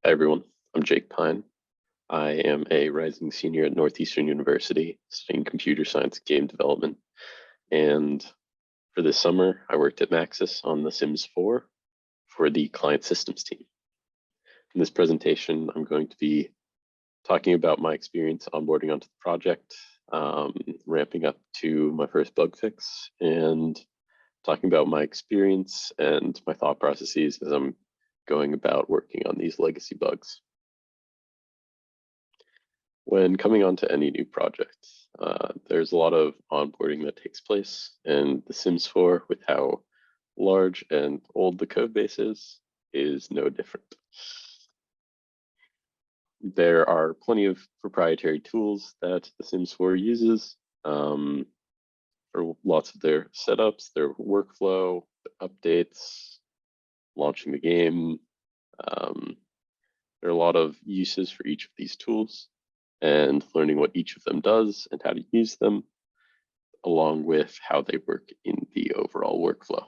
Hi everyone, I'm Jake Pine. I am a rising senior at Northeastern University studying computer science and game development. And for this summer, I worked at Maxis on The Sims 4 for the client systems team. In this presentation, I'm going to be talking about my experience onboarding onto the project, ramping up to my first bug fix, and talking about my experience and my thought processes as I'm going about working on these legacy bugs. When coming onto any new project, there's a lot of onboarding that takes place, and The Sims 4, with how large and old the code base is no different. There are plenty of proprietary tools that The Sims 4 uses for lots of their setups, their workflow, updates, launching the game. There are a lot of uses for each of these tools, and learning what each of them does and how to use them, along with how they work in the overall workflow.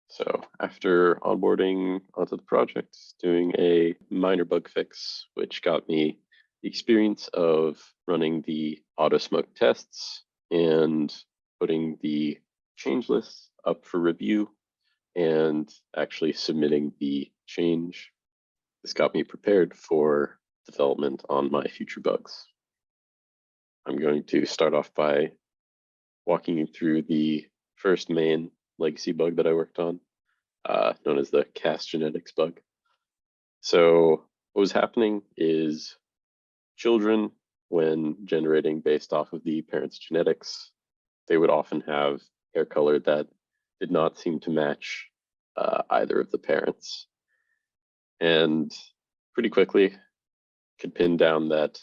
So after onboarding onto the project, doing a minor bug fix, which got me the experience of running the auto smoke tests and putting the change lists up for review and actually submitting the change. This got me prepared for development on my future bugs. I'm going to start off by walking you through the first main legacy bug that I worked on, known as the cast genetics bug. So what was happening is children, when generating based off of the parents' genetics, they would often have hair color that did not seem to match either of the parents. And pretty quickly, could pin down that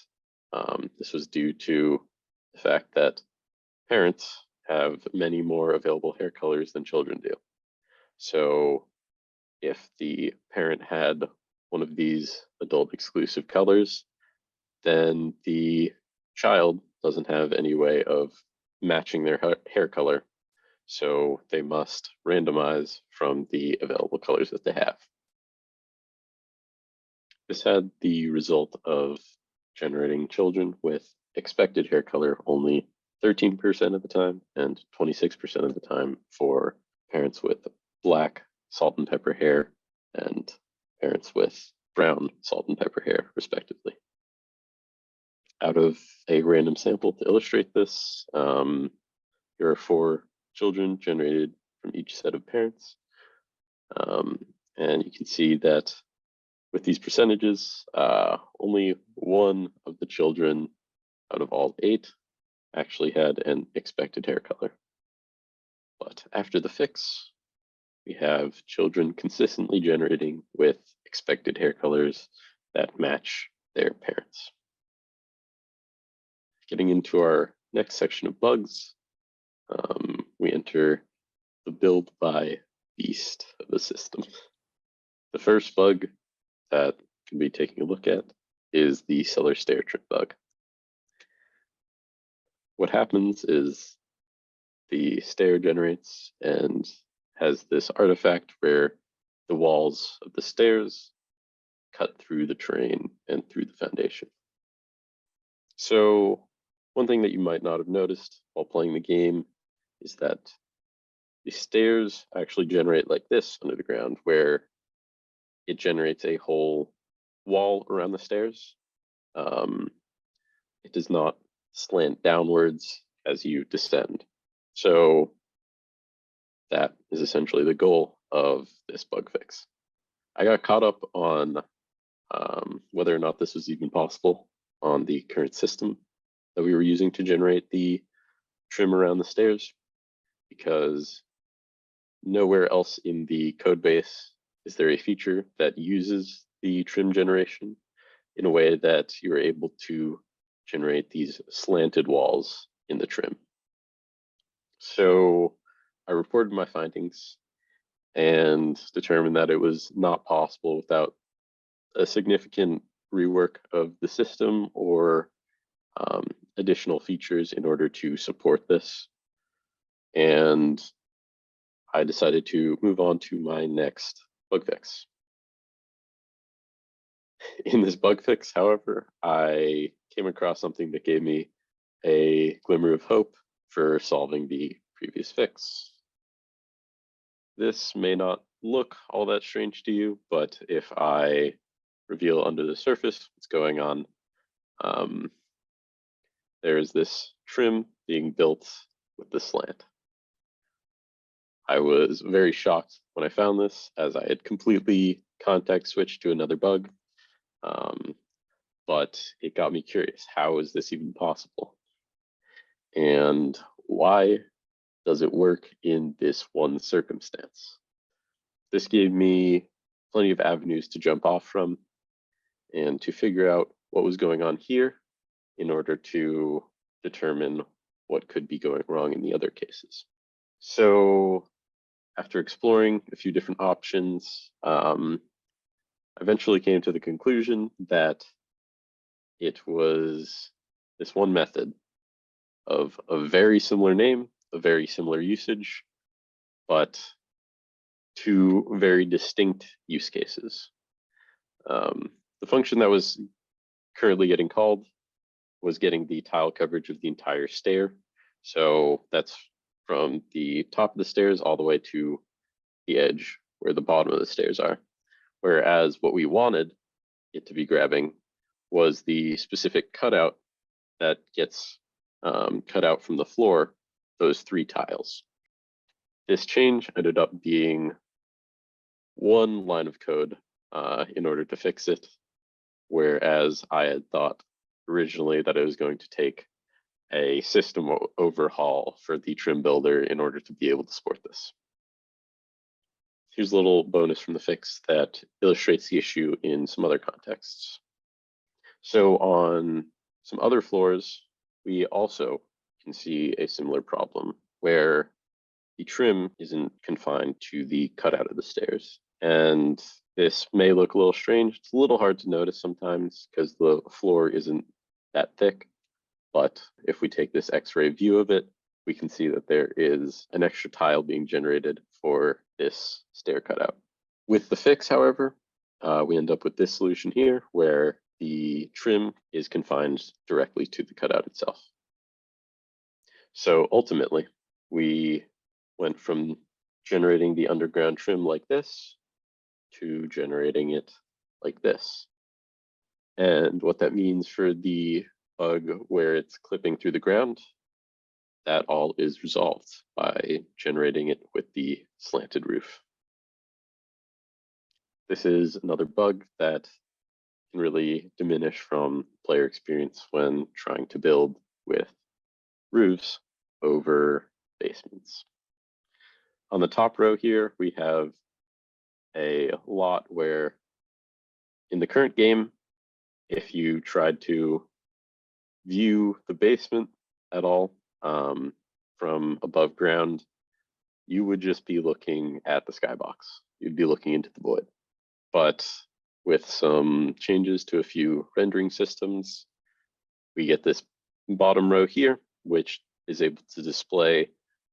this was due to the fact that parents have many more available hair colors than children do. So if the parent had one of these adult exclusive colors, then the child doesn't have any way of matching their hair color. So they must randomize from the available colors that they have. This had the result of generating children with expected hair color only 13% of the time and 26% of the time for parents with black salt and pepper hair and parents with brown salt and pepper hair, respectively. Out of a random sample to illustrate this, here are 4 children generated from each set of parents. And you can see that with these percentages, only 1 of the children out of all 8 actually had an expected hair color. But after the fix, we have children consistently generating with expected hair colors that match their parents. Getting into our next section of bugs, we enter the build by beast of the system. The first bug that can be taking a look at is the seller stair trip bug. What happens is the stair generates and has this artifact where the walls of the stairs cut through the terrain and through the foundation. So one thing that you might not have noticed while playing the game is that the stairs actually generate like this under the ground, where it generates a whole wall around the stairs. It does not slant downwards as you descend. So that is essentially the goal of this bug fix. I got caught up on whether or not this was even possible on the current system that we were using to generate the trim around the stairs, because nowhere else in the code base is there a feature that uses the trim generation in a way that you're able to generate these slanted walls in the trim. So I reported my findings and determined that it was not possible without a significant rework of the system or additional features in order to support this. And I decided to move on to my next bug fix. In this bug fix, however, I came across something that gave me a glimmer of hope for solving the previous fix. This may not look all that strange to you, but if I reveal under the surface what's going on, there's this trim being built with the slant. I was very shocked when I found this, as I had completely context switched to another bug. But it got me curious. How is this even possible? And why does it work in this one circumstance? This gave me plenty of avenues to jump off from and to figure out what was going on here in order to determine what could be going wrong in the other cases. So after exploring a few different options, I eventually came to the conclusion that it was this one method of a very similar name, a very similar usage, but two very distinct use cases. The function that was currently getting called was getting the tile coverage of the entire stair. So that's from the top of the stairs all the way to the edge where the bottom of the stairs are. Whereas what we wanted it to be grabbing was the specific cutout that gets cut out from the floor, those three tiles. This change ended up being one line of code in order to fix it, whereas I had thought originally that it was going to take a system overhaul for the trim builder in order to be able to support this. Here's a little bonus from the fix that illustrates the issue in some other contexts. So on some other floors, we also can see a similar problem where the trim isn't confined to the cutout of the stairs. And this may look a little strange. It's a little hard to notice sometimes because the floor isn't that thick. But if we take this X-ray view of it, we can see that there is an extra tile being generated for this stair cutout. With the fix, however, we end up with this solution here where the trim is confined directly to the cutout itself. So ultimately, we went from generating the underground trim like this to generating it like this. And what that means for the bug where it's clipping through the ground, that all is resolved by generating it with the slanted roof. This is another bug that can really diminish from player experience when trying to build with roofs over basements. On the top row here, we have a lot where in the current game, if you tried to view the basement at all from above ground, you would just be looking at the skybox. You'd be looking into the void. But with some changes to a few rendering systems, we get this bottom row here, which is able to display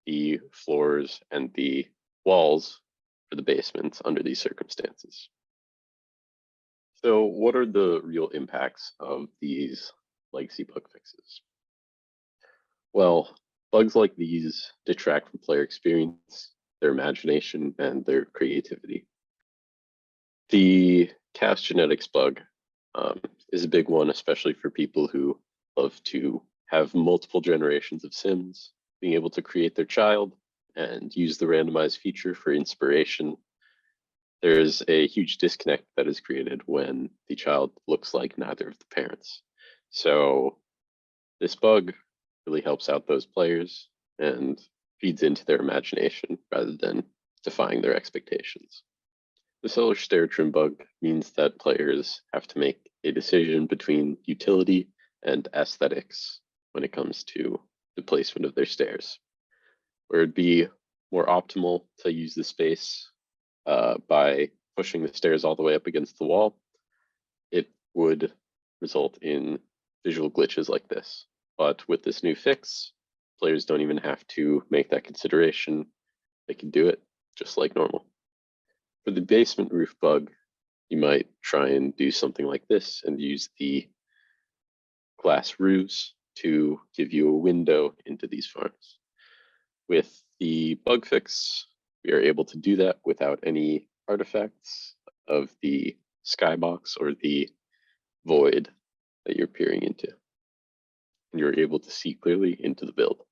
the floors and the walls for the basements under these circumstances. So what are the real impacts of these legacy bug fixes? Well, bugs like these detract from player experience, their imagination, and their creativity. The cast genetics bug is a big one, especially for people who love to have multiple generations of Sims, being able to create their child and use the randomized feature for inspiration. There's a huge disconnect that is created when the child looks like neither of the parents. So this bug really helps out those players and feeds into their imagination rather than defying their expectations. The cellar stair trim bug means that players have to make a decision between utility and aesthetics when it comes to the placement of their stairs, where it'd be more optimal to use the space by pushing the stairs all the way up against the wall. It would result in visual glitches like this. But with this new fix, players don't even have to make that consideration. They can do it just like normal. For the basement roof bug, You might try and do something like this and use the glass roofs to give you a window into these farms. With the bug fix, we are able to do that without any artifacts of the skybox or the void that you're peering into. And you're able to see clearly into the build.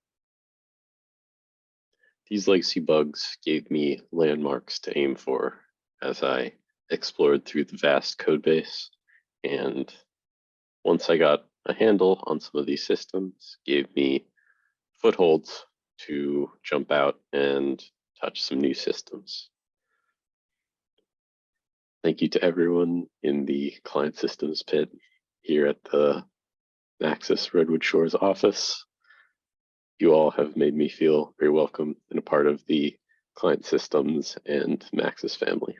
These legacy bugs gave me landmarks to aim for as I explored through the vast code base. And once I got a handle on some of these systems, gave me footholds to jump out and touch some new systems. Thank you to everyone in the client systems pit here at the Maxis Redwood Shores office. You all have made me feel very welcome and a part of the client systems and Maxis family.